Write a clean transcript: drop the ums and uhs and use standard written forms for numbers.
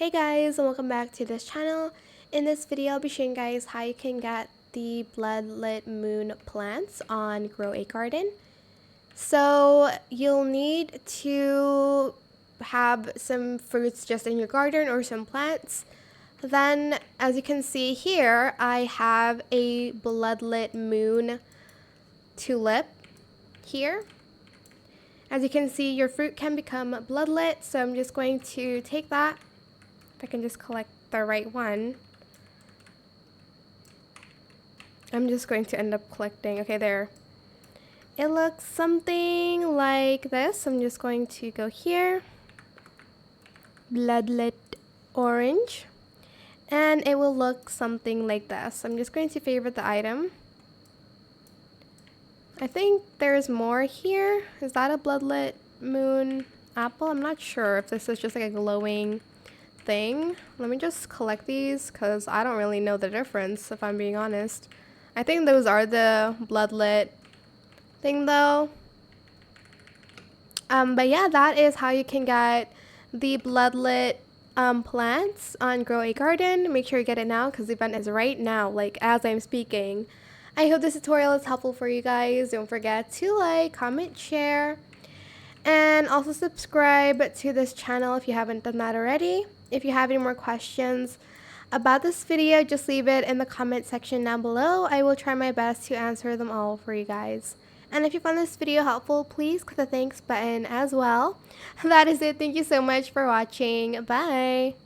Hey guys, and welcome back to this channel. In this video, I'll be showing you guys how you can get the Bloodlit Moon plants on Grow a Garden. So you'll need to have some fruits just in your garden or some plants. Then, as you can see here, I have a Bloodlit Moon tulip here. As you can see, your fruit can become bloodlit, so I'm just going to take that. I can just collect the right one. I'm just going to end up collecting. Okay, there. It looks something like this. I'm just going to go here. Bloodlit orange. And it will look something like this. I'm just going to favorite the item. I think there's more here. Is that a bloodlit moon apple? I'm not sure if this is just like a glowing thing. Let me just collect these because I don't really know the difference, if I'm being honest. I think those are the bloodlit thing though. But yeah, that is how you can get the bloodlit plants on Grow a Garden. Make sure you get it now because the event is right now, like as I'm speaking. I hope this tutorial is helpful for you guys. Don't forget to like, comment, share, and also subscribe to this channel if you haven't done that already. If you have any more questions about this video, just leave it in the comment section down below. I will try my best to answer them all for you guys. And if you found this video helpful, please click the thanks button as well. That is it. Thank you so much for watching. Bye!